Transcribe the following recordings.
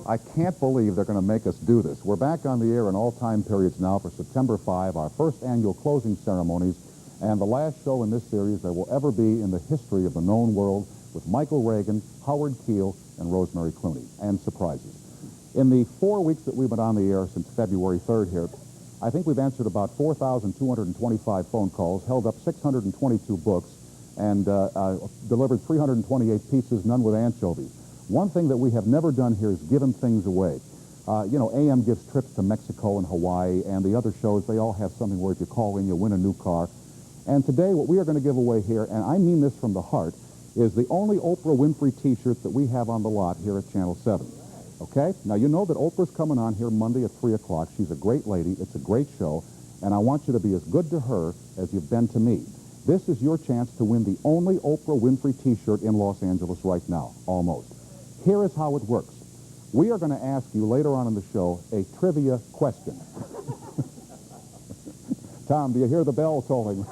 I can't believe they're going to make us do this. We're back on the air in all time periods now for September 5, our first annual closing ceremonies, and the last show in this series there will ever be in the history of the known world, with Michael Reagan, Howard Keel, and Rosemary Clooney, and surprises. In the 4 weeks that we've been on the air since February 3rd here, I think we've answered about 4,225 phone calls, held up 622 books, and delivered 328 pieces, none with anchovies. One thing that we have never done here is given things away. You know, AM gives trips to Mexico and Hawaii, and the other shows, they all have something where if you call in, you win a new car. And today, what we are going to give away here, and I mean this from the heart, is the only Oprah Winfrey T-shirt that we have on the lot here at Channel 7. Okay? Now, you know that Oprah's coming on here Monday at 3 o'clock. She's a great lady. It's a great show. And I want you to be as good to her as you've been to me. This is your chance to win the only Oprah Winfrey T-shirt in Los Angeles right now, almost. Here is how it works. We are going to ask you later on in the show a trivia question. Tom, do you hear the bell tolling?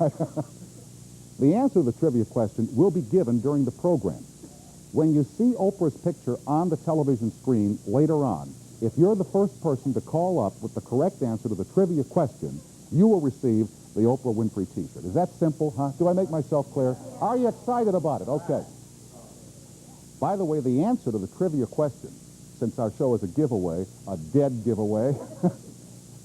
The answer to the trivia question will be given during the program. When you see Oprah's picture on the television screen later on, if you're the first person to call up with the correct answer to the trivia question, you will receive the Oprah Winfrey T-shirt. Is that simple, huh? Do I make myself clear? Are you excited about it? Okay. By the way, the answer to the trivia question, since our show is a giveaway, a dead giveaway,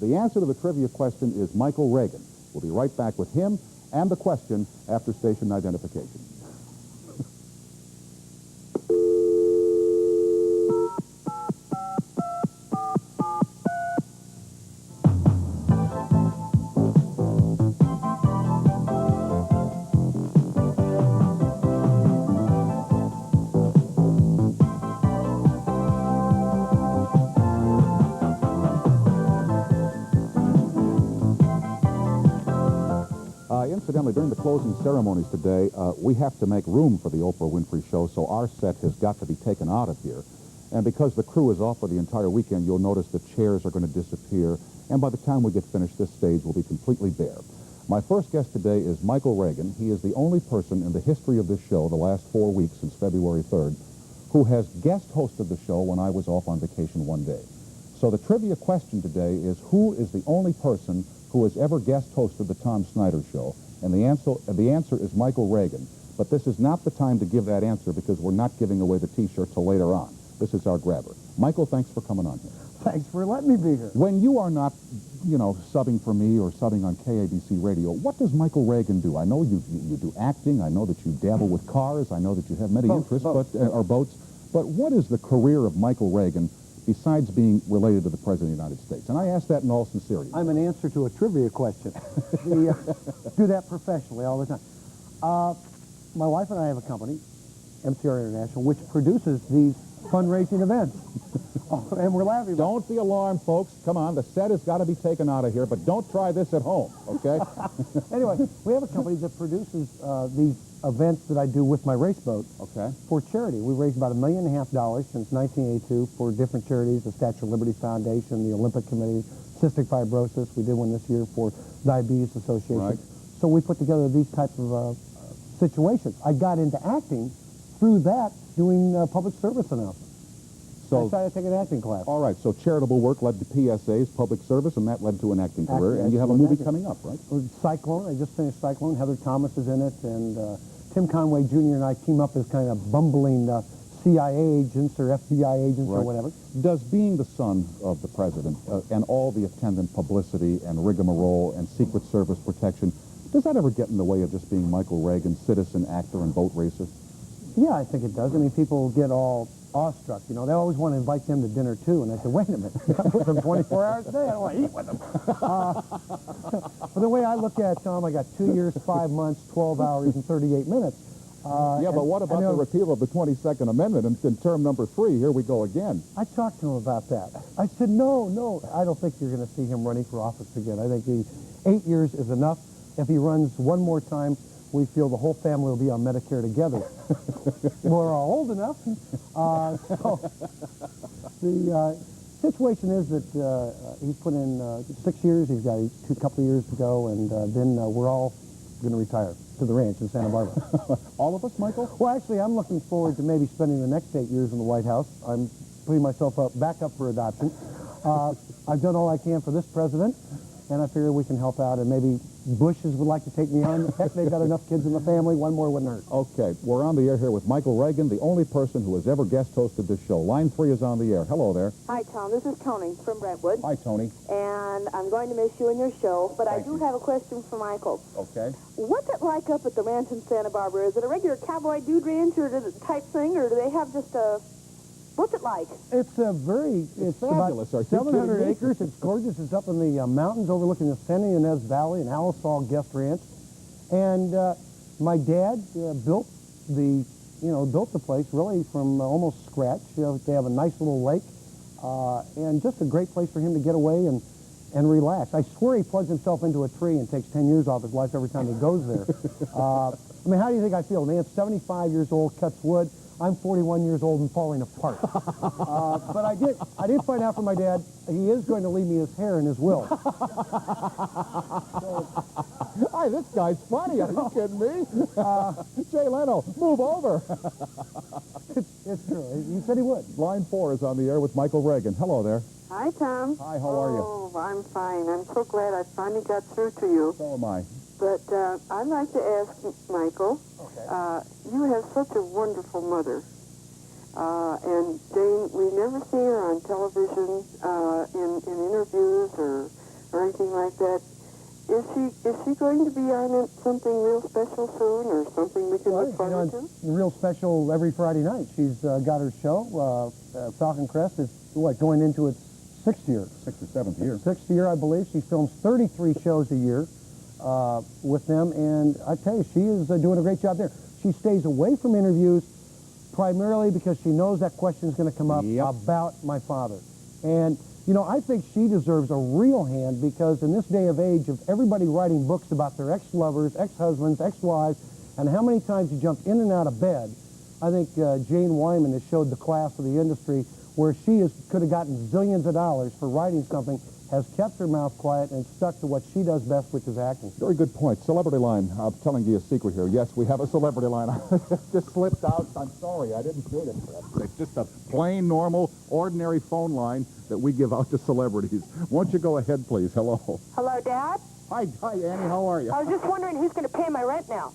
the answer to the trivia question is Michael Reagan. We'll be right back with him and the question after station identification. Incidentally, during the closing ceremonies today, we have to make room for the Oprah Winfrey Show, so our set has got to be taken out of here. And because the crew is off for the entire weekend, you'll notice the chairs are going to disappear, and by the time we get finished, this stage will be completely bare. My first guest today is Michael Reagan. He is the only person in the history of this show, the last 4 weeks since February 3rd, who has guest hosted the show when I was off on vacation one day. So the trivia question today is, who is the only person who has ever guest hosted the Tom Snyder Show? And the answer is Michael Reagan. But this is not the time to give that answer because we're not giving away the T-shirt till later on. This is our grabber. Michael, thanks for coming on here. Thanks for letting me be here. When you are not, you know, subbing for me or subbing on KABC radio, what does Michael Reagan do? I know you do acting. I know that you dabble with cars. I know that you have many interests, or boats. But what is the career of Michael Reagan besides being related to the President of the United States? And I ask that in all sincerity. I'm an answer to a trivia question. Do that professionally all the time. My wife and I have a company, MCR International, which produces these fundraising events. And we're laughing. Don't be alarmed, folks. Come on, the set has got to be taken out of here, but don't try this at home, okay? Anyway, we have a company that produces these events that I do with my race boat for charity. We've raised about $1.5 million since 1982 for different charities, the Statue of Liberty Foundation, the Olympic Committee, cystic fibrosis. We did one this year for Diabetes Association. Right. So we put together these types of situations. I got into acting through that, doing public service announcements. So I decided to take an acting class. All right, so charitable work led to PSAs, public service, and that led to an acting career. And you have a movie coming up, right? Cyclone. I just finished Cyclone. Heather Thomas is in it, and Tim Conway Jr. and I team up as kind of bumbling CIA agents or FBI agents or whatever. Does being the son of the president and all the attendant publicity and rigmarole and Secret Service protection, does that ever get in the way of just being Michael Reagan, citizen, actor, and boat racer? Yeah, I think it does. I mean, people get all awestruck. You know, they always want to invite them to dinner, too. And I said, wait a minute. I'm with them 24 hours a day. I don't want to eat with them. But the way I look at it, Tom, I got 2 years, 5 months, 12 hours, and 38 minutes. Yeah, but what about the repeal of the 22nd Amendment in term number 3? Here we go again. I talked to him about that. I said, no, I don't think you're going to see him running for office again. I think 8 years is enough. If he runs one more time, we feel the whole family will be on Medicare together. We're all old enough. So the situation is that he's put in 6 years. He's got a couple of years to go, and then we're all going to retire to the ranch in Santa Barbara. All of us, Michael? Well, actually, I'm looking forward to maybe spending the next 8 years in the White House. I'm putting myself back up for adoption. I've done all I can for this president, and I figure we can help out, and maybe Bushes would like to take me on. Heck, they've got enough kids in the family. One more wouldn't hurt. Okay, we're on the air here with Michael Reagan, the only person who has ever guest hosted this show. Line 3 is on the air. Hello there. Hi, Tom. This is Tony from Brentwood. Hi, Tony. And I'm going to miss you and your show, but Thank I do you. have a question for Michael. Okay. What's it like up at the ranch in Santa Barbara? Is it a regular cowboy dude ranch or type thing, or do they have just a... What's it like? It's it's fabulous. Are about you 700 kidding me? acres. It's gorgeous. It's up in the mountains overlooking the San Ynez Valley and Alisal Guest Ranch. And my dad built the place really from almost scratch. They have a nice little lake and just a great place for him to get away and relax. I swear he plugs himself into a tree and takes 10 years off his life every time he goes there. I mean, how do you think I feel? The man's 75 years old, cuts wood. I'm 41 years old and falling apart. But I did find out from my dad he is going to leave me his hair in his will. Hi, this guy's funny. Are you kidding me? Jay Leno, move over. It's true. He said he would. Line 4 is on the air with Michael Reagan. Hello there. Hi, Tom. Hi, how are you? Oh, I'm fine. I'm so glad I finally got through to you. So am I. But I'd like to ask Michael, you have such a wonderful mother. And Jane, we never see her on television in interviews or anything like that. Is she going to be on something real special soon, or something we can look forward to? Real special every Friday night. She's got her show. Falcon Crest is going into its 6th year. 6th or 7th year. 6th year, I believe. She films 33 shows a year with them, and I tell you, she is doing a great job there. She stays away from interviews primarily because she knows that question is going to come up about my father. And I think she deserves a real hand, because in this day of age of everybody writing books about their ex-lovers, ex-husbands, ex-wives, and how many times you jumped in and out of bed, I think Jane Wyman has showed the class of the industry, where she could have gotten zillions of dollars for writing something, has kept her mouth quiet and stuck to what she does best, which is acting. Very good point. Celebrity line. I'm telling you a secret here. Yes, we have a celebrity line. It just slipped out. I'm sorry. I didn't mean it. It's just a plain, normal, ordinary phone line that we give out to celebrities. Won't you go ahead, please? Hello. Hello, Dad? Hi, Annie. How are you? I was just wondering who's going to pay my rent now.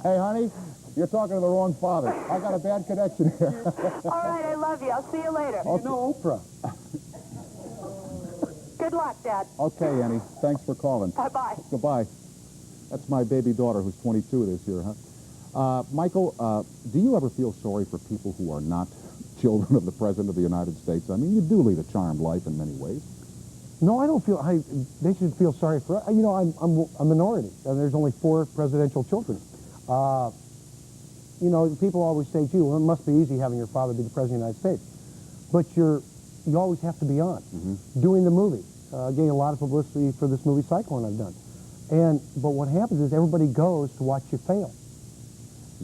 Hey, honey, you're talking to the wrong father. I got a bad connection here. All right, I love you. I'll see you later. You know Oprah. Good luck, Dad. Okay, Annie. Thanks for calling. Bye-bye. Goodbye. That's my baby daughter, who's 22 this year, huh? Michael, do you ever feel sorry for people who are not children of the President of the United States? I mean, you do lead a charmed life in many ways. No, I don't feel. They should feel sorry for. I'm a minority, and there's only 4 presidential children. People always say, "Gee, well, it must be easy having your father be the President of the United States," but you always have to be on doing the movie, getting a lot of publicity for this movie Cyclone I've done, but what happens is everybody goes to watch you fail.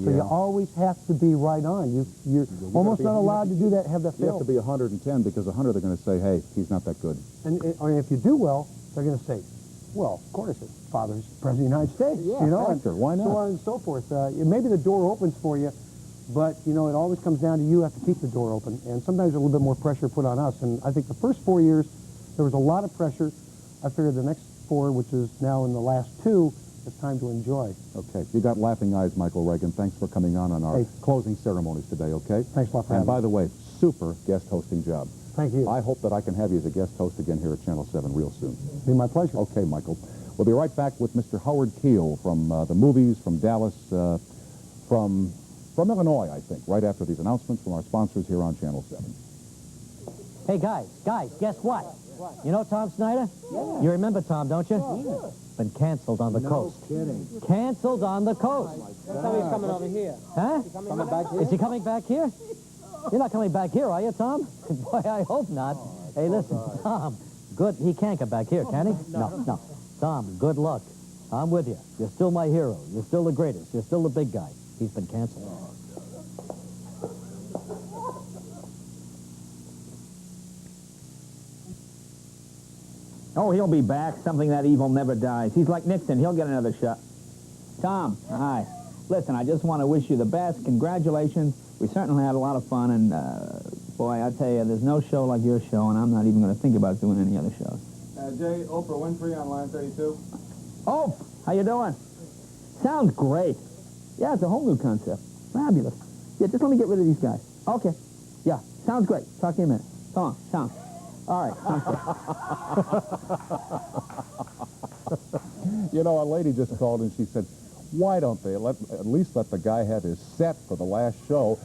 So you always have to be right on. You're almost not allowed to do that. Have that fail. You have to be 110, because 100 they're going to say, "Hey, he's not that good." And if you do well, they're going to say, "Well, of course, his father's President of the United States." Yeah, actor. Why not? So on and so forth. Maybe the door opens for you, but it always comes down to you have to keep the door open. And sometimes a little bit more pressure put on us. And I think the first 4 years there was a lot of pressure. I figured the next 4, which is now in the last 2, it's time to enjoy. Okay. You got laughing eyes, Michael Reagan. Thanks for coming on our closing ceremonies today, okay? Thanks a lot for having me. And by the way, super guest hosting job. Thank you. I hope that I can have you as a guest host again here at Channel 7 real soon. It'll be my pleasure. Okay, Michael. We'll be right back with Mr. Howard Keel from the movies, from Dallas, from Illinois, I think, right after these announcements from our sponsors here on Channel 7. Hey, guys, guess what? You know Tom Snyder? Yeah. You remember Tom, don't you? Yeah. Been canceled on the coast. Kidding. Canceled on the coast. I thought he was coming over here. Huh? Coming back here? Is he coming back here? You're not coming back here, are you, Tom? Boy, I hope not. Hey, listen, Tom, good. He can't come back here, can he? No. Tom, good luck. I'm with you. You're still my hero. You're still the greatest. You're still the big guy. He's been canceled. Oh, he'll be back. Something that evil never dies. He's like Nixon. He'll get another shot. Tom, hi. Listen, I just want to wish you the best. Congratulations. We certainly had a lot of fun, and boy, I tell you, there's no show like your show, and I'm not even going to think about doing any other shows. Jay, Oprah Winfrey on line 32. Oh, how you doing? Sounds great. Yeah, it's a whole new concept. Fabulous. Yeah, just let me get rid of these guys. Okay. Yeah, sounds great. Talk to you in a minute. Come on, sound. All right. You know, a lady just called and she said, why don't they at least let the guy have his set for the last show?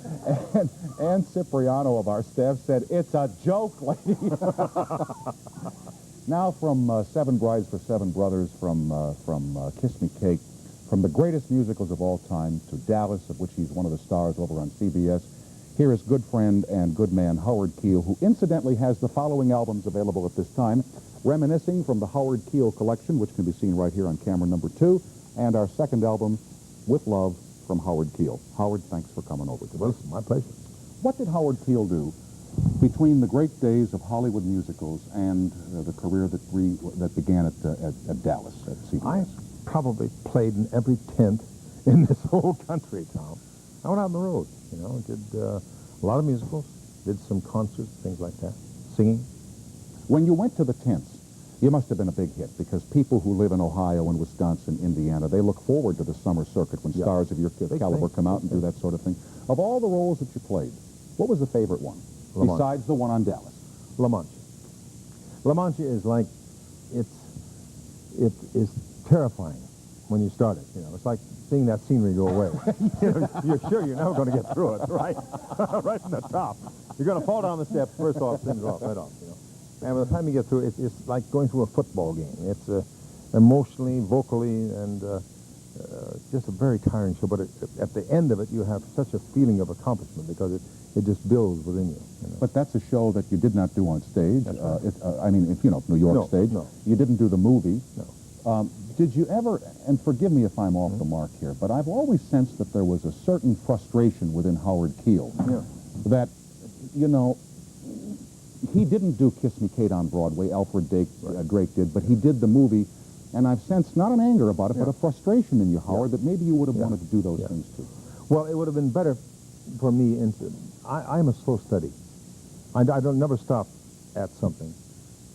And Ann Cipriano of our staff said, it's a joke, lady. Now from Seven Brides for Seven Brothers, from Kiss Me Kate, from the greatest musicals of all time to Dallas, of which he's one of the stars over on CBS, here is good friend and good man Howard Keel, who incidentally has the following albums available at this time: Reminiscing from the Howard Keel collection, which can be seen right here on camera number 2, and our second album, With Love, from Howard Keel. Howard, thanks for coming over to us. Well, it's my pleasure. What did Howard Keel do between the great days of Hollywood musicals and the career that began at Dallas, at CBS? I probably played in every tent in this whole country, Tom. I went out on the road, you know, did a lot of musicals, did some concerts, things like that, singing. When you went to the tents, you must have been a big hit, because people who live in Ohio and Wisconsin, Indiana, they look forward to the summer circuit when stars of your caliber come out and do that sort of thing. Of all the roles that you played, what was the favorite one, besides the one on Dallas? La Mancha. La Mancha is like, it is terrifying when you start it, you know. It's like seeing that scenery go away. You know, you're sure you're never going to get through it, right? Right from the top. You're going to fall down the steps, first off, things off, right off, you know. And by the time you get through it, it's like going through a football game. It's emotionally, vocally, and just a very tiring show. But at the end of it, you have such a feeling of accomplishment because it just builds within you. You know? But that's a show that you did not do on stage. Right. I mean, if you know, New York stage. No. You didn't do the movie. No. Did you ever, and forgive me if I'm off the mark here, but I've always sensed that there was a certain frustration within Howard Keel. Yeah. That, you know, he didn't do Kiss Me Kate on Broadway, Alfred Drake did, but he did the movie, and I've sensed not an anger about it, but a frustration in you, Howard, that maybe you would have wanted to do those things too. Well, it would have been better for me. I'm a slow study. I don't never stop at something,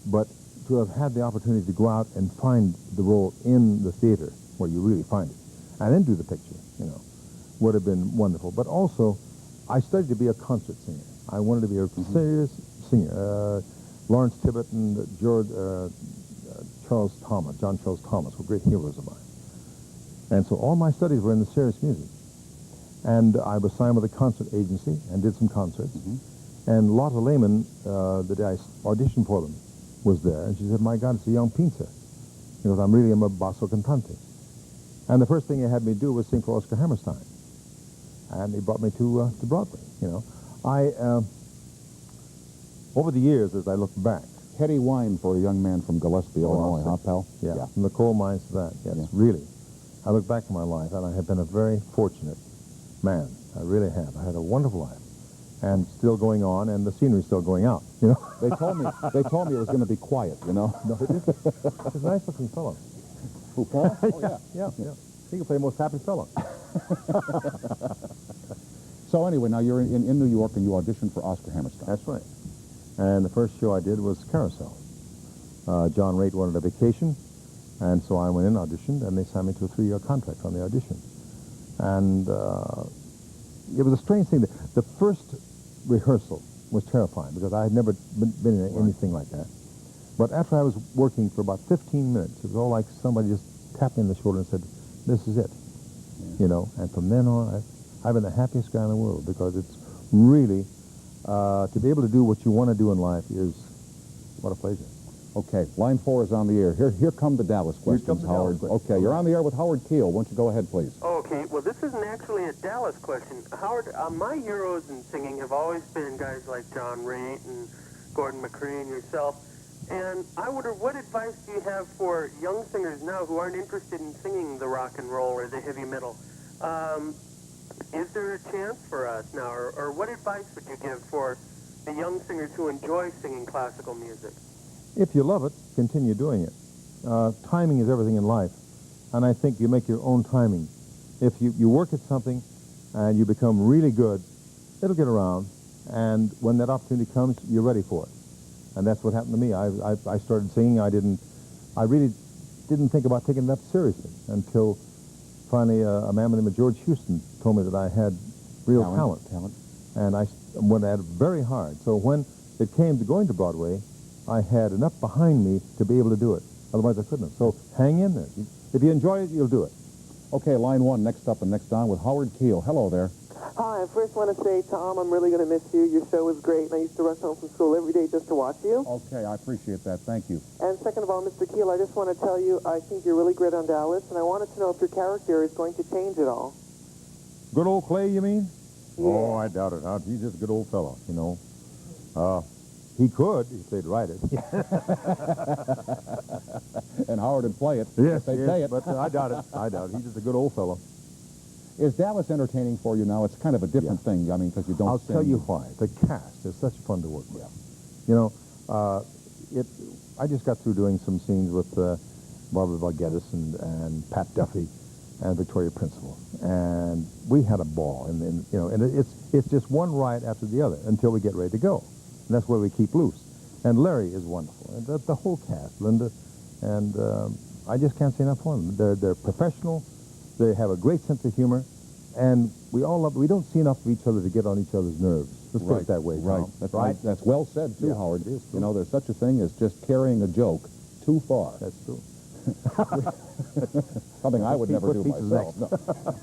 but to have had the opportunity to go out and find the role in the theater where you really find it, and then do the picture, you know, would have been wonderful. But also, I studied to be a concert singer. I wanted to be a serious singer. Lawrence Tibbett and John Charles Thomas were great heroes of mine. And so all my studies were in the serious music. And I was signed with a concert agency and did some concerts. And Lotta Lehman, the day I auditioned for them, was there. And she said, my God, it's a young pincer. Because I'm really a basso cantante. And the first thing they had me do was sing for Oscar Hammerstein. And they brought me to Broadway, you know. Over the years, as I look back, Heady wine for a young man from Gillespie, Illinois, huh, pal? Yeah, from the coal mines to that, yes, really. I look back on my life, and I have been a very fortunate man. I really have. I had a wonderful life, and still going on, and the scenery's still going out, you know? They told me it was going to be quiet, you know? No, it's a nice-looking fellow. Who, Paul? Oh, yeah. He can play most happy fellow. So anyway, now you're in New York, and you auditioned for Oscar Hammerstein. That's right. And the first show I did was Carousel. John Raitt wanted a vacation, and so I went in, auditioned, and they signed me to a 3-year contract on the audition. And it was a strange thing. The first rehearsal was terrifying because I had never been in anything like that. But after I was working for about 15 minutes, it was all like somebody just tapped me on the shoulder and said, this is it. You know, and from then on, I've been the happiest guy in the world because it's really, to be able to do what you want to do in life is, what a pleasure. Okay, line 4 is on the air. Here come the Dallas questions, Howard. Okay, you're on the air with Howard Keel. Why don't you go ahead, please? Okay, well, this isn't actually a Dallas question. Howard, my heroes in singing have always been guys like John Raitt and Gordon McCrae and yourself. And I wonder, what advice do you have for young singers now who aren't interested in singing the rock and roll or the heavy metal? Is there a chance for us now, or what advice would you give for the young singers who enjoy singing classical music? If you love it, continue doing it. Timing is everything in life, and I think you make your own timing. if you work at something and you become really good, it'll get around. And when that opportunity comes, you're ready for it. And that's what happened to me. I started singing. I really didn't think about taking it up seriously until finally a man named George Houston told me that I had real talent. And I went at it very hard. So when it came to going to Broadway, I had enough behind me to be able to do it. Otherwise, I couldn't have. So hang in there. If you enjoy it, you'll do it. Okay, line one, next up and next on with Howard Keel. Hello there. Hi, I first want to say, Tom, I'm really going to miss you. Your show was great, and I used to rush home from school every day just to watch you. Okay, I appreciate that. Thank you. And second of all, Mr. Keel, I just want to tell you I think you're really great on Dallas, and I wanted to know if your character is going to change at all. Good old Clay, you mean? Yeah. Oh, I doubt it. He's just a good old fellow, you know. He could if they'd write it. And Howard would play it if they'd say it. But I doubt it. I doubt it. He's just a good old fellow. Is Dallas entertaining for you now? It's kind of a different thing, I mean, because you don't I'll sing. tell you why. The cast is such fun to work with. You know, I just got through doing some scenes with Barbara Vargettis and Pat Duffy and Victoria Principal, and we had a ball. And you know, and it's just one ride after the other until we get ready to go. And that's where we keep loose. And Larry is wonderful. And the whole cast, Linda, and I just can't say enough for them. They're professional. They have a great sense of humor, and we don't see enough of each other to get on each other's nerves. Let's put it that way, Tom. Right. That's right. That's well said, too, Howard. You know, there's such a thing as just carrying a joke too far. That's true. Something I would never do myself. No.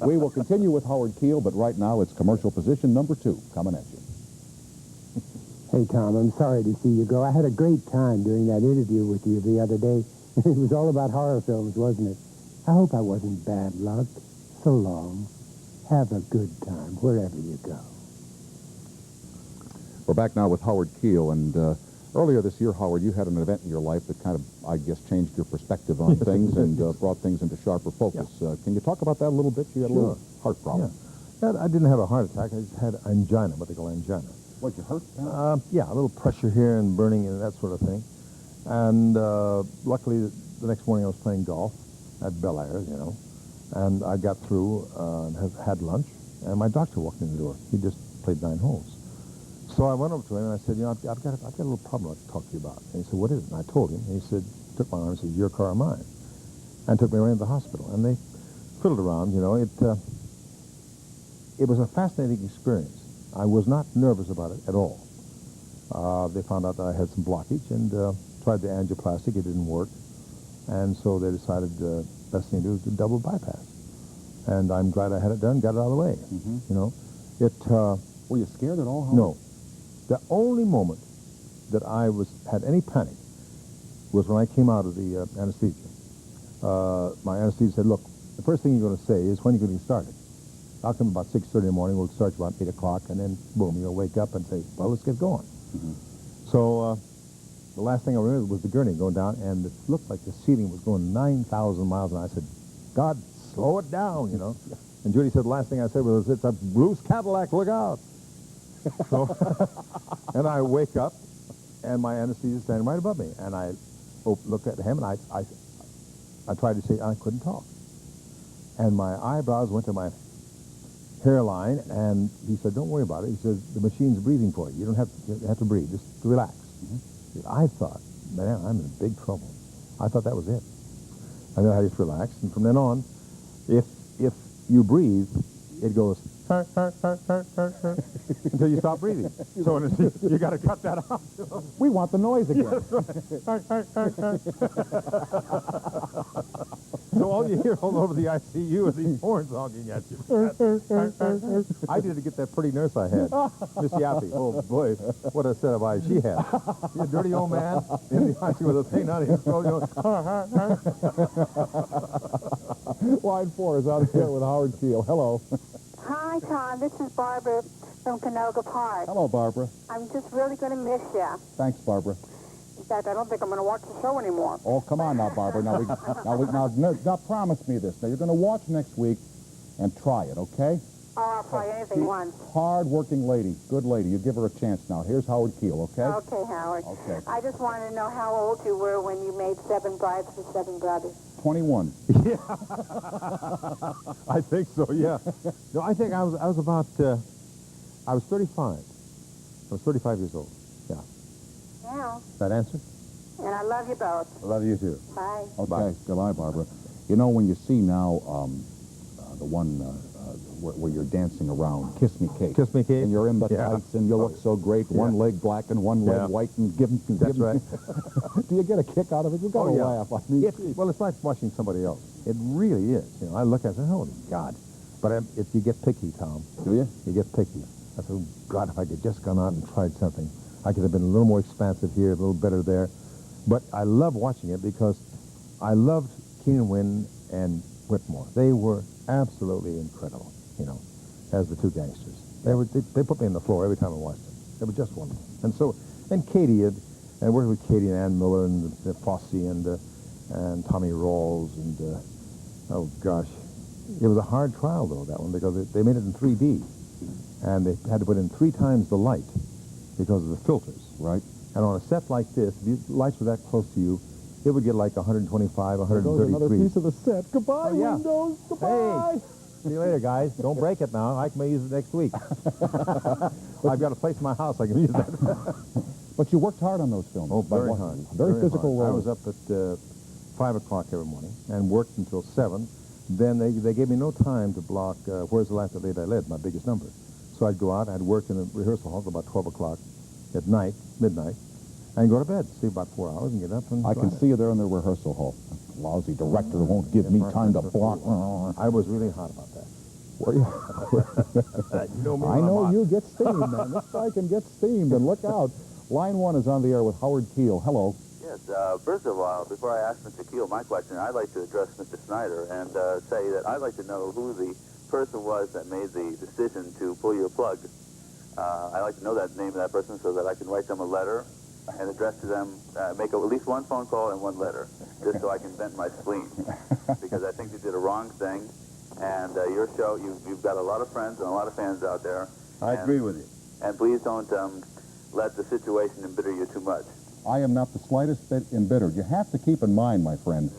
We will continue with Howard Keel, but right now it's commercial position number 2 coming at you. Hey, Tom, I'm sorry to see you go. I had a great time doing that interview with you the other day. It was all about horror films, wasn't it? I hope I wasn't bad luck. So long. Have a good time, wherever you go. We're back now with Howard Keel, and earlier this year, Howard, you had an event in your life that kind of, I guess, changed your perspective on things and brought things into sharper focus. Can you talk about that a little bit? You had a little heart problem. Yeah. I didn't have a heart attack. I just had angina, what they call angina. What, you hurt? Yeah, a little pressure here and burning and that sort of thing. And luckily, the next morning I was playing golf at Bel Air, you know, and I got through and had lunch, and my doctor walked in the door. He just played 9 holes. So I went over to him and I said, you know, I've got a little problem I'd like to talk to you about. And he said, what is it? And I told him. And he said, took my arm and said, your car or mine? And took me right into the hospital. And they fiddled around, you know. It was a fascinating experience. I was not nervous about it at all. They found out that I had some blockage and tried the angioplastic. It didn't work. And so they decided best thing to do was a double bypass. And I'm glad I had it done, got it out of the way. You know, were you scared at all, Howard? No. The only moment that I had any panic was when I came out of the anesthesia. My anesthesia said, look, the first thing you're going to say is, when are you going to get started? I'll come about 6:30 in the morning. We'll start about 8 o'clock, and then, boom, you'll wake up and say, well, let's get going. So the last thing I remember was the gurney going down, and it looked like the ceiling was going 9,000 miles, and I said, God, slow it down, you know. And Judy said the last thing I said was, it's a loose Cadillac, look out. So, and I wake up, and my anesthesia is standing right above me, and I looked at him, and I tried to say I couldn't talk. And my eyebrows went to my hairline, and he said, don't worry about it. He said, the machine's breathing for you. You don't have to breathe. Just relax. I thought, man, I'm in big trouble. I thought that was it. I know how to just relax. And from then on, if you breathe, it goes until you stop breathing. So you got to cut that off. We want the noise again. So all you hear all over the ICU is these horns honking at you. I did to get that pretty nurse I had, Miss Yappy. Oh, boy, what a set of eyes she had. You dirty old man in the ICU with a thing on his throat. Line 4 is out here with Howard Keel. Hello. Hi, Tom. This is Barbara from Canoga Park. Hello, Barbara. I'm just really going to miss you. Thanks, Barbara. In fact, I don't think I'm going to watch the show anymore. Oh, come on now, Barbara. Now promise me this. Now, you're going to watch next week and try it, okay? Oh, I'll try anything once. Hard-working lady. Good lady. You give her a chance now. Here's Howard Keel, okay? Okay, Howard. Okay. I just wanted to know how old you were when you made 7 Brides for 7 Brothers. 21. Yeah. I think so, yeah. No, I think I was about, I was 35. I was 35 years old, yeah. Yeah. That answer? And I love you both. I love you too. Bye. Okay, Bye. goodbye, Barbara. You know, when you see now the one where you're dancing around, Kiss Me Kate. Kiss Me Kate? And you're in the Yeah. tights and you look so great, Yeah. one leg black and one leg Yeah. white, and give them. That's right. Do you get a kick out of it? You got to Oh, yeah. laugh. I mean, Well, it's like watching somebody else. It really is. You know, I look at it and say, holy God. But if you get picky, Tom. Do you? You get picky. I said, oh, God, if I could just gone out and tried something, I could have been a little more expansive here, a little better there. But I love watching it because I loved Keenan Wynn and Whitmore. They were absolutely incredible, you know, as the two gangsters. They put me on the floor every time I watched them. They were just wonderful. And Katie, and working with Katie and Ann Miller and Fosse and Tommy Rawls and, oh gosh. It was a hard trial, though, that one, because they made it in 3D. And they had to put in 3 times the light because of the filters. Right. And on a set like this, if the lights were that close to you, it would get like 125, There goes 130 another degrees. piece of the set. Goodbye, Oh, yeah. Windows. Goodbye. Hey, see you later, guys. Don't break it now. I may use it next week. I've got a place in my house I can use that. But you worked hard on those films. Oh, By very what- hard. Very physical hard. I roles. was up at 5 o'clock every morning and worked until 7. Then they gave me no time to block Where's the Life That Late I Led, my biggest number. So I'd go out, I'd work in the rehearsal hall till about 12 o'clock at night, midnight, and go to bed, sleep about 4 hours, and get up and I can drive. see you there in the rehearsal hall. Lousy director won't give me time to block. I was really hot about that. Were you? You know me I when I'm know hot. you get steamed, man. This guy can get steamed, and look out. Line 1 is on the air with Howard Keel. Hello. Yes, first of all, before I ask Mr. Keel my question, I'd like to address Mr. Snyder and say that I'd like to know who the person was that made the decision to pull your plug. I'd like to know that name of that person so that I can write them a letter and address to them, make at least 1 phone call and 1 letter, just so I can vent my spleen. Because I think you did a wrong thing, and your show, you've got a lot of friends and a lot of fans out there. I agree with you. And please don't let the situation embitter you too much. I am not the slightest bit embittered. You have to keep in mind, my friend,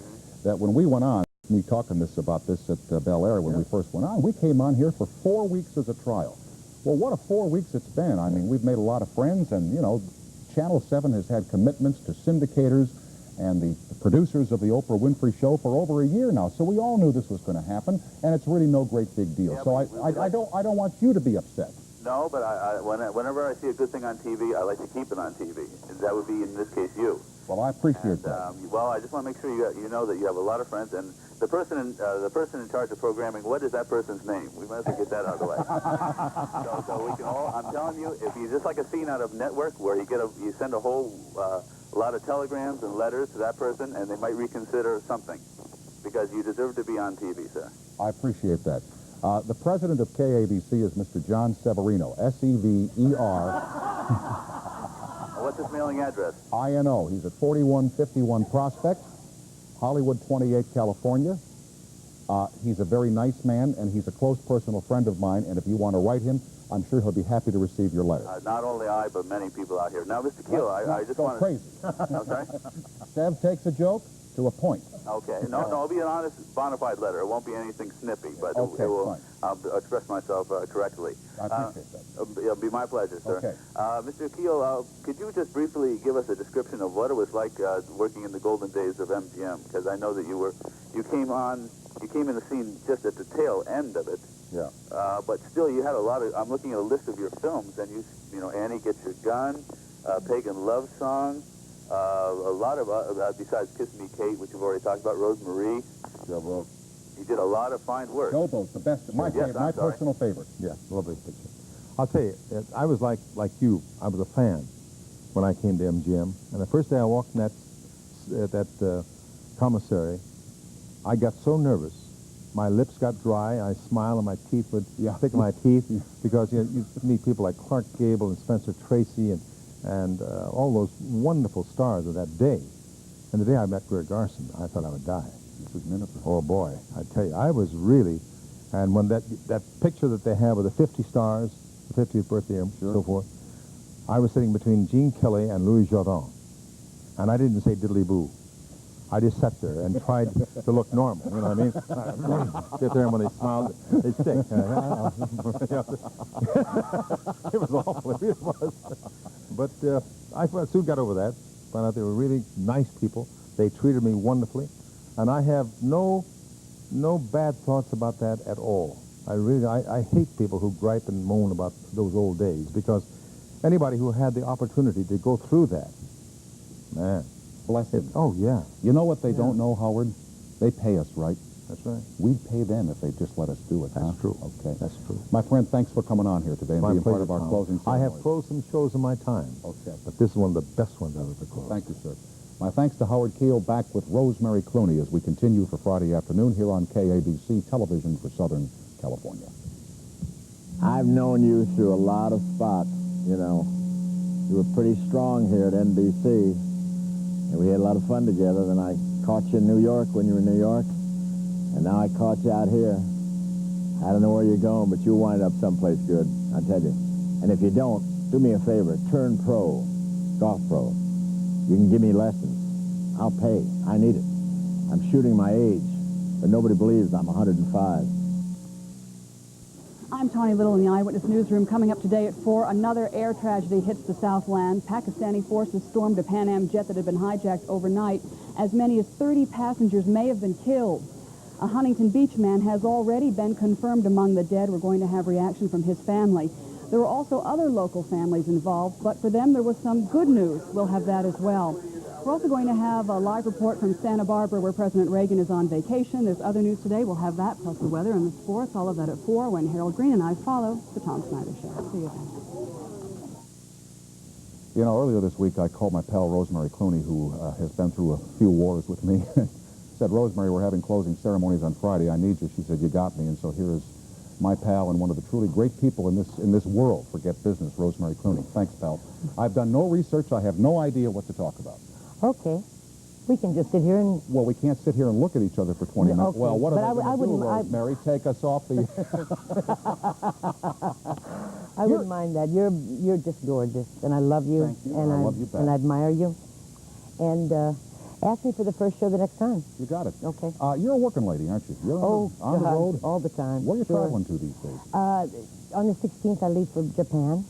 that when we went on, me talking about this at Bel Air when we first went on, we came on here for 4 weeks as a trial. Well, what a 4 weeks it's been. I mean, we've made a lot of friends, and, you know, Channel 7 has had commitments to syndicators and the producers of the Oprah Winfrey Show for over a year now. So we all knew this was going to happen, and it's really no great big deal. Yeah, So I don't want you to be upset. No, but whenever I see a good thing on TV, I like to keep it on TV. And that would be, in this case, you. Well, I appreciate that. Well, I just want to make sure you know that you have a lot of friends. And the person in charge of programming, what is that person's name? We might as well get that out of the way. so we can all. I'm telling you, if you just like a scene out of Network where you send a whole lot of telegrams and letters to that person, and they might reconsider something, because you deserve to be on TV, sir. I appreciate that. The president of KABC is Mr. John Severino, S-E-V-E-R. What's his mailing address? I-N-O. He's at 4151 Prospect, Hollywood 28, California. He's a very nice man, and he's a close personal friend of mine, and if you want to write him, I'm sure he'll be happy to receive your letter. Not only I, but many people out here. Now, Mr. Keel, I just want to... crazy. I'm sorry? Sev takes a joke to a point. Okay. No, it'll be an honest, bona fide letter. It won't be anything snippy, but Okay, it will. fine. I'll express myself correctly. I appreciate that. It'll be my pleasure, sir. Okay. Mr. Keel, could you just briefly give us a description of what it was like working in the golden days of MGM? Because I know that you came in the scene just at the tail end of it. Yeah. But still, you had a lot of. I'm looking at a list of your films, and you know, Annie Gets Your Gun, Pagan Love Song. A lot of, besides Kiss Me Kate, which you've already talked about, Rosemary. Yeah, well, You did a lot of fine work. Showboat's the best. My personal favorite. Yeah, lovely picture. I'll tell you, I was like you. I was a fan when I came to MGM. And the first day I walked in that commissary, I got so nervous. My lips got dry. I smiled, and my teeth would stick in my teeth because you meet people like Clark Gable and Spencer Tracy and all those wonderful stars of that day. And the day I met Greer Garson, I thought I would die. This is Miniffer. Oh, boy. I tell you, I was really... And when that picture that they have of the 50 stars, the 50th birthday and so forth, I was sitting between Gene Kelly and Louis Jordan. And I didn't say diddly-boo. I just sat there and tried to look normal, you know what I mean? Sit there, and when they smiled, they stink. It was awful, it really was. But I soon got over that, found out they were really nice people. They treated me wonderfully, and I have no bad thoughts about that at all. I hate people who gripe and moan about those old days, because anybody who had the opportunity to go through that, man. Bless them. Oh, yeah. You know what they don't know, Howard? They pay us, right? That's right. We'd pay them if they just let us do it. That's true. Okay. That's true. My friend, thanks for coming on here today and My being part pleasure, of our Tom. closing I ceremony. have closed some shows in my time. Okay. But this is one of the best ones I've ever closed. Thank you, sir. My thanks to Howard Keel, back with Rosemary Clooney as we continue for Friday afternoon here on KABC Television for Southern California. I've known you through a lot of spots, you know. You were pretty strong here at NBC, and we had a lot of fun together. Then I caught you in New York when you were in New York, and now I caught you out here. I don't know where you're going, but you'll wind up someplace good, I tell you. And if you don't, do me a favor, turn pro, golf pro. You can give me lessons. I'll pay. I need it. I'm shooting my age, but nobody believes I'm 105. I'm Tawny Little in the Eyewitness Newsroom. Coming up today at 4, another air tragedy hits the Southland. Pakistani forces stormed a Pan Am jet that had been hijacked overnight. As many as 30 passengers may have been killed. A Huntington Beach man has already been confirmed among the dead. We're going to have reaction from his family. There were also other local families involved, but for them there was some good news. We'll have that as well. We're also going to have a live report from Santa Barbara where President Reagan is on vacation. There's other news today. We'll have that, plus the weather and the sports, all of that at 4 when Harold Green and I follow the Tom Snyder Show. See you then. You know, earlier this week I called my pal Rosemary Clooney, who has been through a few wars with me. Said, Rosemary, we're having closing ceremonies on Friday. I need you. She said, you got me. And so here is my pal and one of the truly great people in this world, forget business, Rosemary Clooney. Thanks, pal. I've done no research. I have no idea what to talk about. Okay. We can just sit here and... Well, we can't sit here and look at each other for 20 minutes. Okay. Well, what are they going to do, I Rosemary? Take us off the... I wouldn't mind that. You're just gorgeous, and I love you. Thank you. And I love you back. And I admire you. And ask me for the first show the next time. You got it. Okay. You're a working lady, aren't you? You're on the road? All the time. Where are you Sure. traveling to these days? On the 16th, I leave for Japan.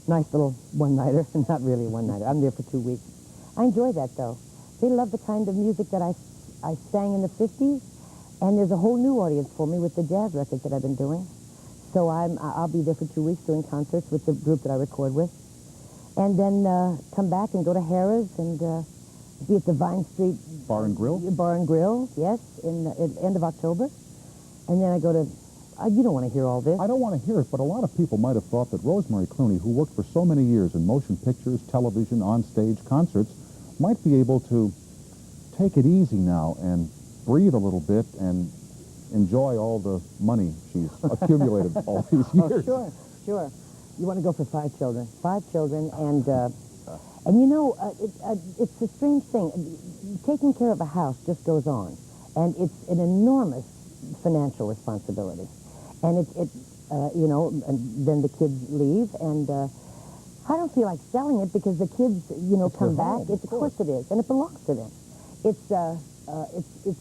Nice little one-nighter. Not really a one-nighter. I'm there for 2 weeks. I enjoy that, though. They love the kind of music that I sang in the 50s, and there's a whole new audience for me with the jazz record that I've been doing. So I'll be there for 2 weeks doing concerts with the group that I record with, and then come back and go to Harrah's and be at the Vine Street Bar and Grill? Bar and Grill, yes, in the end of October. And then I go to... you don't want to hear all this. I don't want to hear it, but a lot of people might have thought that Rosemary Clooney, who worked for so many years in motion pictures, television, on-stage, concerts, might be able to take it easy now and breathe a little bit and enjoy all the money she's accumulated all these years. Oh, sure. You want to go for 5 children. 5 children, and you know, it's a strange thing. Taking care of a house just goes on, and it's an enormous financial responsibility. And you know, and then the kids leave, and I don't feel like selling it because the kids, you know, come back. Of course it is, and it belongs to them. It's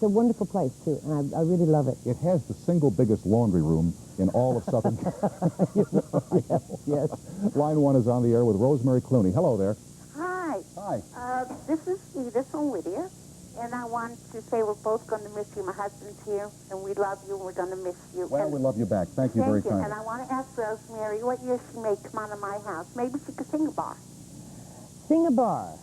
a wonderful place too, and I really love it. It has the single biggest laundry room in all of Southern California. Yes. Line 1 is on the air with Rosemary Clooney. Hello there. Hi. Hi. This is Edith from Whittier, and I want to say we're both going to miss you. My husband's here, and we love you, and we're going to miss you. Well, we love you back. Thank you very kindly. And I want to ask Rosemary what year she may come out of my house. Maybe she could sing a bar. Sing a bar.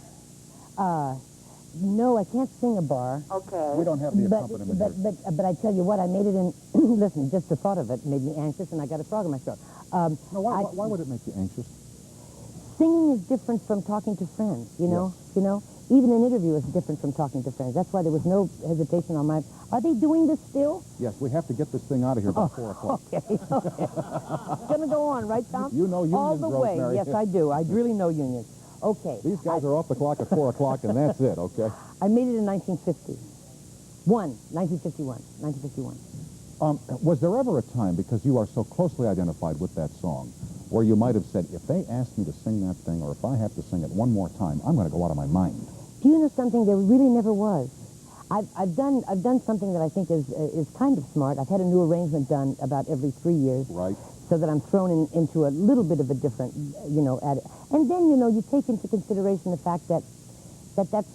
No, I can't sing a bar. Okay. We don't have the accompaniment here. But I tell you what, I made it in... listen, just the thought of it made me anxious, and I got a frog in my throat. No, why would it make you anxious? Singing is different from talking to friends, you know? Yes. You know? Even an interview is different from talking to friends. That's why there was no hesitation on my... Are they doing this still? Yes, we have to get this thing out of here by 4 o'clock. Okay. It's going to go on, right, Tom? You know unions, all the way. Rosemary. Yes, I do. I really know unions. Okay. These guys are off the clock at 4 o'clock, and that's it, okay? I made it in 1951. Was there ever a time, because you are so closely identified with that song, where you might have said, if they asked me to sing that thing, or if I have to sing it one more time, I'm going to go out of my mind? Do you know something? There really never was. I've done something that I think is kind of smart. I've had a new arrangement done about every 3 years. Right. So that I'm thrown into a little bit of a different, and then, you take into consideration the fact that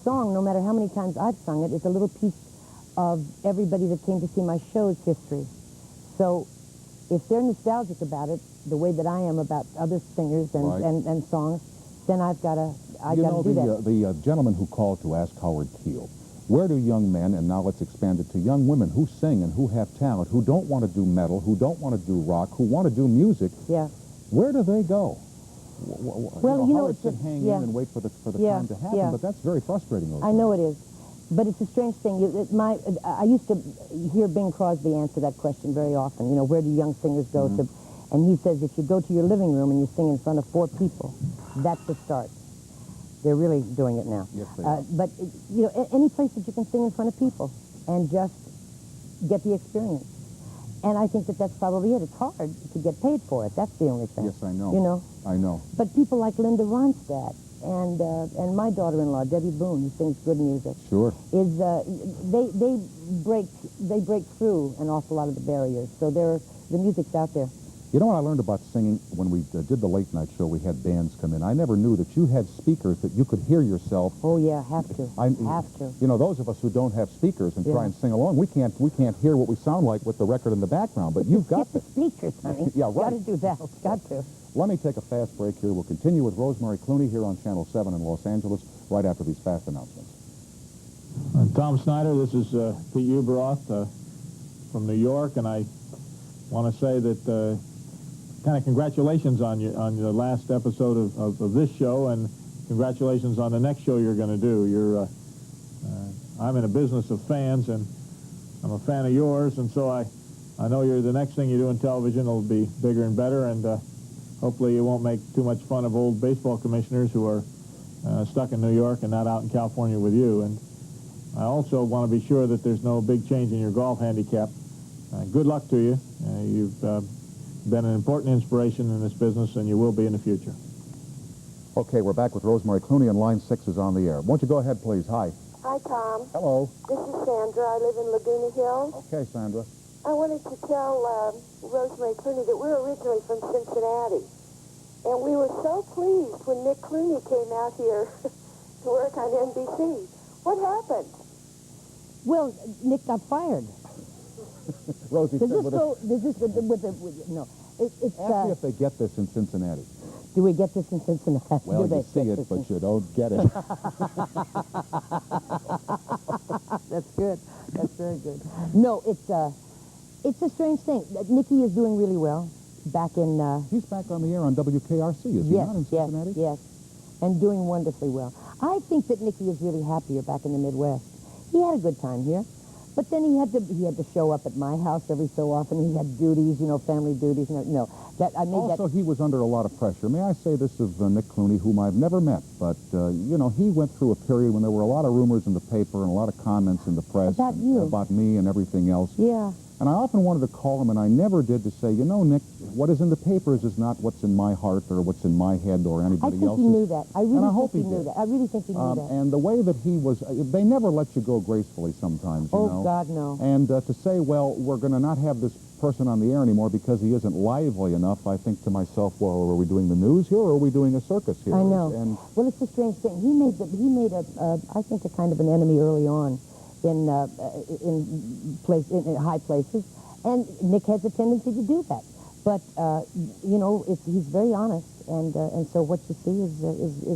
song, no matter how many times I've sung it, is a little piece of everybody that came to see my show's history. So if they're nostalgic about it, the way that I am about other singers and songs, then I've got to do that. The gentleman who called to ask Howard Keel, where do young men, and now let's expand it to young women who sing and who have talent, who don't want to do metal, who don't want to do rock, who want to do music, where do they go? Well, Howard should hang in and wait for the time to happen, but that's very frustrating. I know it is. But it's a strange thing. I used to hear Bing Crosby answer that question very often, where do young singers go to? And he says, if you go to your living room and you sing in front of 4 people, that's the start. They're really doing it now. Yes, they are. But, any place that you can sing in front of people and just get the experience. And I think that that's probably it. It's hard to get paid for it. That's the only thing. Yes, I know. I know. But people like Linda Ronstadt and my daughter-in-law, Debbie Boone, who sings good music. Sure. They break through an awful lot of the barriers. So the music's out there. You know what I learned about singing? When we did the late night show, we had bands come in. I never knew that you had speakers that you could hear yourself. Oh, yeah, have to. Have to. Those of us who don't have speakers and try and sing along, we can't hear what we sound like with the record in the background, but you've got the speakers, honey. Yeah, right. Got to do that. Got to. Let me take a fast break here. We'll continue with Rosemary Clooney here on Channel 7 in Los Angeles right after these fast announcements. Tom Snyder, this is Pete Uberoth from New York, and I want to say that kind of congratulations on your last episode of this show, and congratulations on the next show you're going to do. I'm in a business of fans, and I'm a fan of yours, and so I know the next thing you do in television will be bigger and better, and hopefully you won't make too much fun of old baseball commissioners who are stuck in New York and not out in California with you. And I also want to be sure that there's no big change in your golf handicap. Good luck to you. You've been an important inspiration in this business, and you will be in the future. Okay, we're back with Rosemary Clooney, and line 6 is on the air. Won't you go ahead, please? Hi. Hi, Tom. Hello. This is Sandra. I live in Laguna Hills. Okay, Sandra. I wanted to tell Rosemary Clooney that we're originally from Cincinnati, and we were so pleased when Nick Clooney came out here to work on NBC. What happened? Well, Nick got fired. Rosie, does this go no? It's ask me if they get this in Cincinnati. Do we get this in Cincinnati? Well, you see it, but you don't get it. That's good. That's very good. No, it's a strange thing. Nicky is doing really well. Back in... He's back on the air on WKRC, is he not, in Cincinnati? Yes, and doing wonderfully well. I think that Nicky is really happier back in the Midwest. He had a good time here. But then he had to show up at my house every so often. He had duties, family duties. Also, he was under a lot of pressure. May I say this of Nick Clooney, whom I've never met, but, he went through a period when there were a lot of rumors in the paper and a lot of comments in the press about me and everything else. Yeah. And I often wanted to call him, and I never did, to say, Nick, what is in the papers is not what's in my heart or what's in my head or anybody else's. I think he knew that. I really think he knew that. I really think he knew that. And the way that he was, they never let you go gracefully sometimes, you know. Oh, God, no. And to say, well, we're going to not have this person on the air anymore because he isn't lively enough, I think to myself, well, are we doing the news here or are we doing a circus here? I know. Well, it's a strange thing. He made I think, a kind of an enemy early on in high places. And Nick has a tendency to do that. But, he's very honest. And so what you see is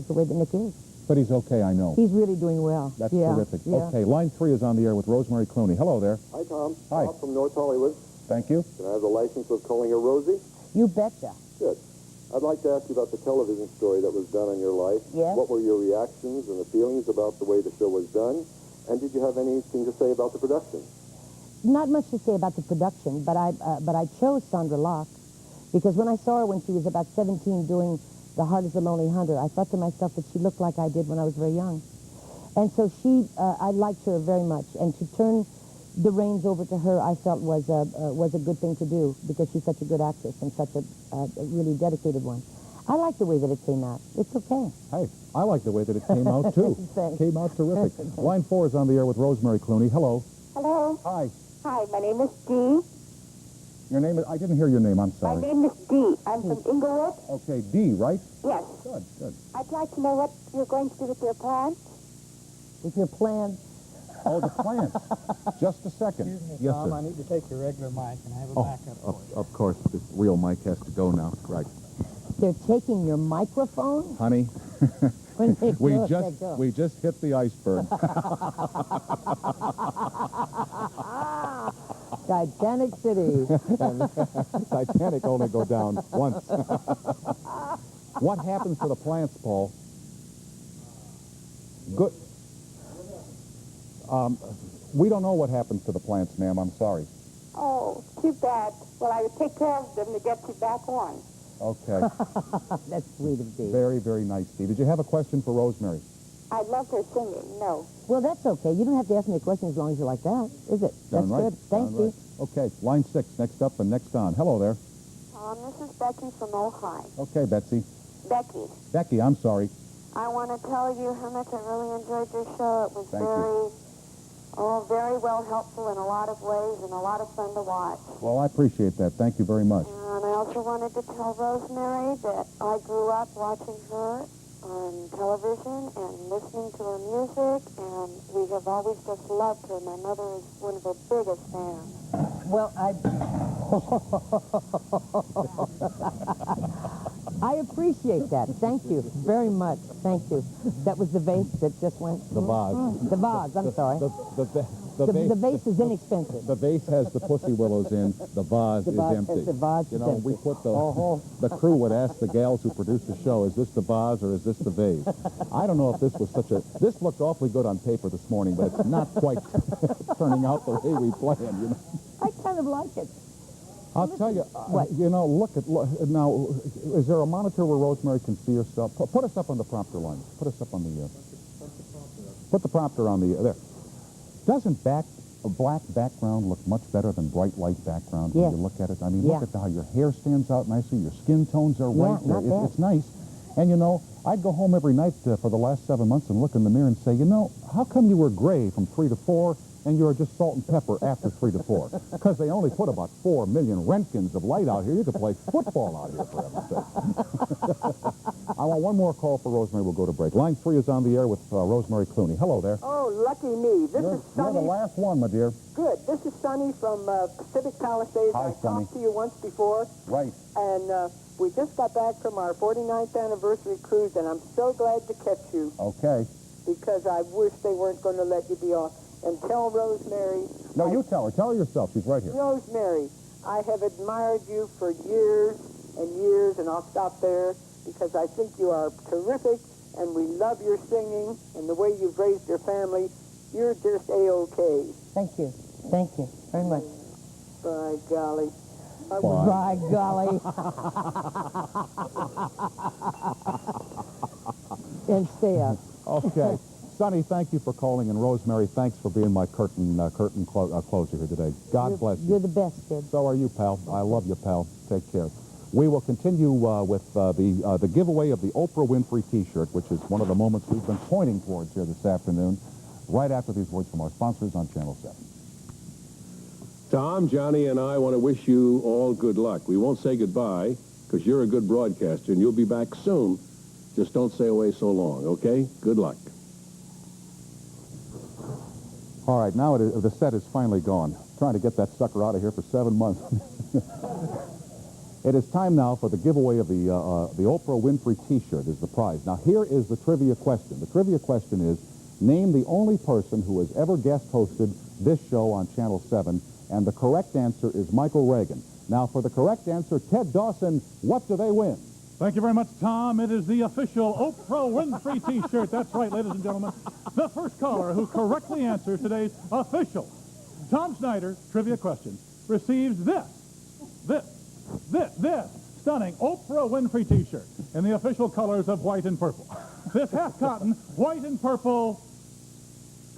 the way that Nick is. But he's okay, I know. He's really doing well. That's terrific. Yeah. Okay, line 3 is on the air with Rosemary Clooney. Hello there. Hi, Tom. Hi. Bob from North Hollywood. Thank you. Can I have the license of calling her Rosie? You betcha. Good. I'd like to ask you about the television story that was done on your life. Yes. What were your reactions and the feelings about the way the show was done? And did you have anything to say about the production? Not much to say about the production, but I chose Sandra Locke because when I saw her when she was about 17 doing The Heart is a Lonely Hunter, I thought to myself that she looked like I did when I was very young. And so I liked her very much. And to turn the reins over to her, I felt was a good thing to do because she's such a good actress and such a really dedicated one. I like the way that it came out. It's okay. Hey, I like the way that it came out, too. Thanks. Came out terrific. Line 4 is on the air with Rosemary Clooney. Hello. Hello. Hi. Hi, my name is Dee. Your name is... I didn't hear your name. I'm sorry. My name is Dee. I'm from Inglewood. Okay, D, right? Yes. Good, good. I'd like to know what you're going to do with your plants. With your plans? Oh, the plants. Just a second. Excuse me, Yes, Tom, sir. I need to take your regular mic, and I have a backup for you. Of course, this real mic has to go now. Right. They're taking your microphone? Honey, When they we go, just they go. we just hit the iceberg. Titanic City. Titanic only go down once. What happens to the plants, Paul? Good. We don't know what happens to the plants, ma'am. I'm sorry. Oh, too bad. Well, I would take care of them to get you back on. Okay. That's sweet of Dee. Very, very nice, Steve. Did you have a question for Rosemary? I love her singing. No. Well, that's okay. You don't have to ask me a question as long as you like that, is it? Darn That's right. good. Thanks, Darn right. Dee. Okay, line 6, next up and next on. Hello there. This is Becky from Ojai. Okay, Betsy. Becky, Becky, I'm sorry. I want to tell you how much I really enjoyed your show. It was Thank you. very well helpful in a lot of ways and a lot of fun to watch. Well, I appreciate that. Thank you very much. And I also wanted to tell Rosemary that I grew up watching her on television and listening to her music, and we have always just loved her. My mother is one of her biggest fans. Well, I appreciate that. Thank you very much. Thank you. That was the vase that just went... The vase. The vase, I'm sorry. The vase is inexpensive. The vase has the pussy willows in. The vase is empty. The vase You is know, empty. we put the crew would ask the gals who produced the show, is this the vase or is this the vase? I don't know if this was such a... This looked awfully good on paper this morning, but it's not quite turning out the way we planned, you know. I kind of like it. I'll tell you, you know, look, now, is there a monitor where Rosemary can see herself? Put us up on the prompter line. Put us up on the, put the prompter on the, there. Doesn't a black background look much better than bright light background when you look at it? I mean, look at how your hair stands out nicely, your skin tones are right. It's nice. And, you know, I'd go home every night for the last 7 months and look in the mirror and say, you know, how come you were gray from 3 to 4 and you're just salt and pepper after 3 to 4? Because they only put about 4 million Röntgens of light out here. You could play football out here, for heaven's sake. I want one more call for Rosemary. We'll go to break. Line 3 is on the air with Rosemary Clooney. Hello there. Oh, lucky me. This is Sonny. You're the last one, my dear. Good. This is Sonny from Pacific Palisades. Hi, I Sonny. talked to you once before. Right. And we just got back from our 49th anniversary cruise, and I'm so glad to catch you. Okay. Because I wish they weren't going to let you be off. And tell Rosemary... No, you tell her. Tell her yourself. She's right here. Rosemary, I have admired you for years and years, and I'll stop there because I think you are terrific, and we love your singing and the way you've raised your family. You're just A-OK. Thank you. Thank you very much. By golly. By golly. And stay up. Okay. Sonny, thank you for calling, and Rosemary, thanks for being my curtain closer here today. God bless you. You're the best, kid. So are you, pal. I love you, pal. Take care. We will continue with the giveaway of the Oprah Winfrey T-shirt, which is one of the moments we've been pointing towards here this afternoon, right after these words from our sponsors on Channel 7. Tom, Johnny, and I want to wish you all good luck. We won't say goodbye because you're a good broadcaster, and you'll be back soon. Just don't stay away so long, okay? Good luck. All right, now the set is finally gone. Trying to get that sucker out of here for 7 months. It is time now for the giveaway of the Oprah Winfrey T-shirt is the prize. Now, here is the trivia question. The trivia question is, name the only person who has ever guest hosted this show on Channel 7, and the correct answer is Michael Reagan. Now, for the correct answer, Ted Dawson, what do they win? Thank you very much, Tom. It is the official Oprah Winfrey T-shirt. That's right, ladies and gentlemen. The first caller who correctly answers today's official Tom Snyder trivia question receives this stunning Oprah Winfrey T-shirt in the official colors of white and purple. This half cotton, white and purple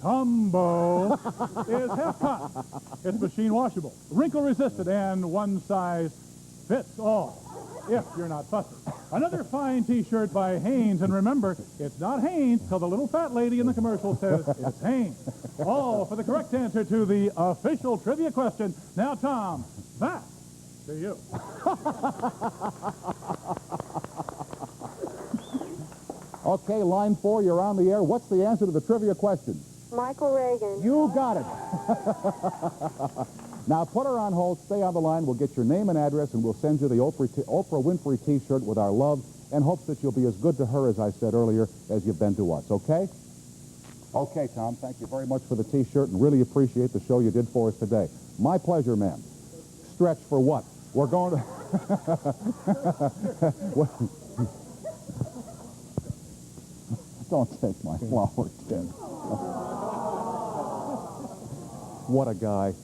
combo is half cotton. It's machine washable, wrinkle resistant, and one size fits all. if you're not fussy. Another fine T-shirt by Hanes, and remember, it's not Hanes till the little fat lady in the commercial says it's Hanes. All for the correct answer to the official trivia question. Now, Tom, back to you. Okay, line 4, you're on the air. What's the answer to the trivia question? Michael Reagan. You got it. Now, put her on hold. Stay on the line. We'll get your name and address, and we'll send you the Oprah Winfrey T-shirt with our love and hopes that you'll be as good to her, as I said earlier, as you've been to us, okay? Okay, Tom, thank you very much for the T-shirt and really appreciate the show you did for us today. My pleasure, ma'am. Stretch for what? We're going to... Don't take my flower, Tim. What a guy.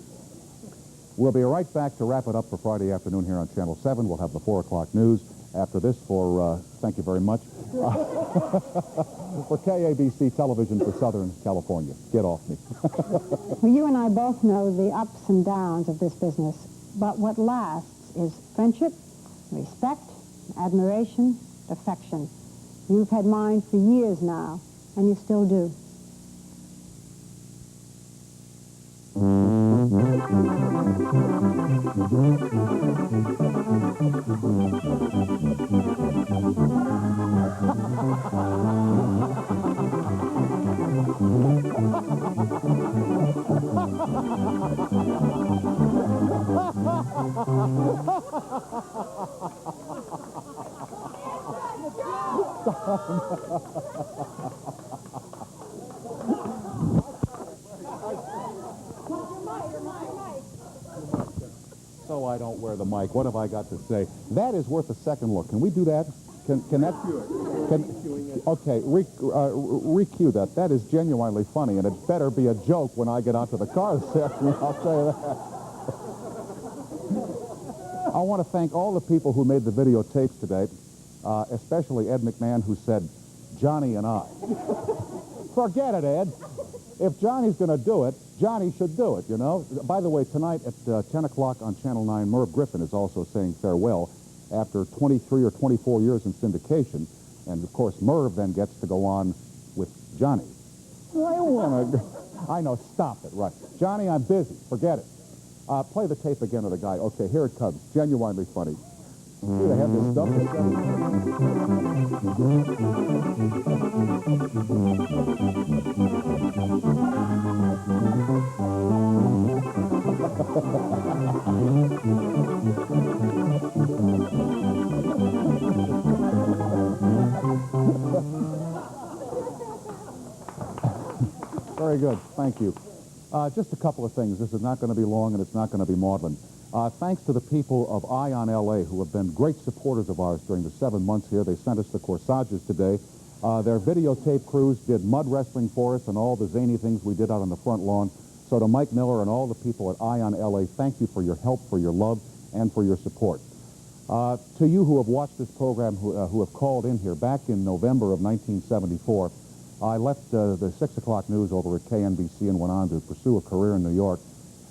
We'll be right back to wrap it up for Friday afternoon here on Channel 7. We'll have the 4 o'clock news after this for, thank you very much, for KABC Television for Southern California. Get off me. Well, you and I both know the ups and downs of this business, but what lasts is friendship, respect, admiration, affection. You've had mine for years now, and you still do. So I don't wear the mic. What have I got to say? That is worth a second look. Can we do that? Can that... Okay, re-cue that. That is genuinely funny, and it better be a joke when I get out to the car this afternoon, I'll tell you that. I want to thank all the people who made the videotapes today, especially Ed McMahon, who said, Johnny and I. Forget it, Ed. If Johnny's going to do it, Johnny should do it, you know. By the way, tonight at 10 o'clock on Channel 9, Merv Griffin is also saying farewell after 23 or 24 years in syndication. And, of course, Merv then gets to go on with Johnny. I know, stop it, right. Johnny, I'm busy. Forget it. Play the tape again of the guy. Okay, here it comes. Genuinely funny. See, they have this stuff. Very good. Thank you. Just a couple of things. This is not going to be long, and it's not going to be maudlin. Thanks to the people of Ion LA, who have been great supporters of ours during the 7 months here. They sent us the corsages today. Their videotape crews did mud wrestling for us and all the zany things we did out on the front lawn. So to Mike Miller and all the people at Ion LA, thank you for your help, for your love, and for your support. To you who have watched this program, who have called in here, back in November of 1974, I left the 6 o'clock news over at KNBC and went on to pursue a career in New York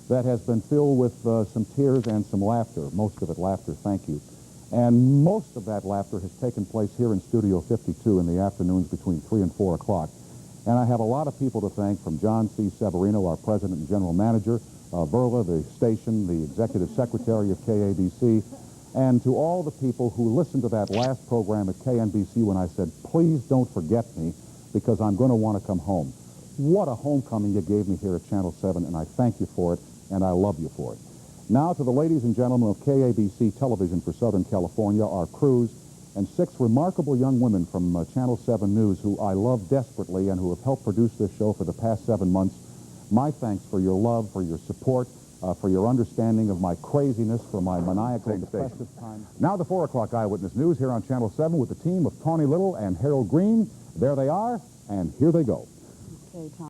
that has been filled with some tears and some laughter. Most of it laughter, thank you. And most of that laughter has taken place here in Studio 52 in the afternoons between 3 and 4 o'clock. And I have a lot of people to thank, from John C. Severino, our president and general manager, Verla, the station, the executive secretary of KABC, and to all the people who listened to that last program at KNBC when I said, please don't forget me, because I'm going to want to come home. What a homecoming you gave me here at Channel 7, and I thank you for it, and I love you for it. Now to the ladies and gentlemen of KABC Television for Southern California, our crews, and 6 remarkable young women from Channel 7 News who I love desperately and who have helped produce this show for the past 7 months. My thanks for your love, for your support, for your understanding of my craziness, for my maniacal depressive time. Now the 4 o'clock Eyewitness News here on Channel 7 with the team of Tawny Little and Harold Green. There they are, and here they go. Okay, Tom.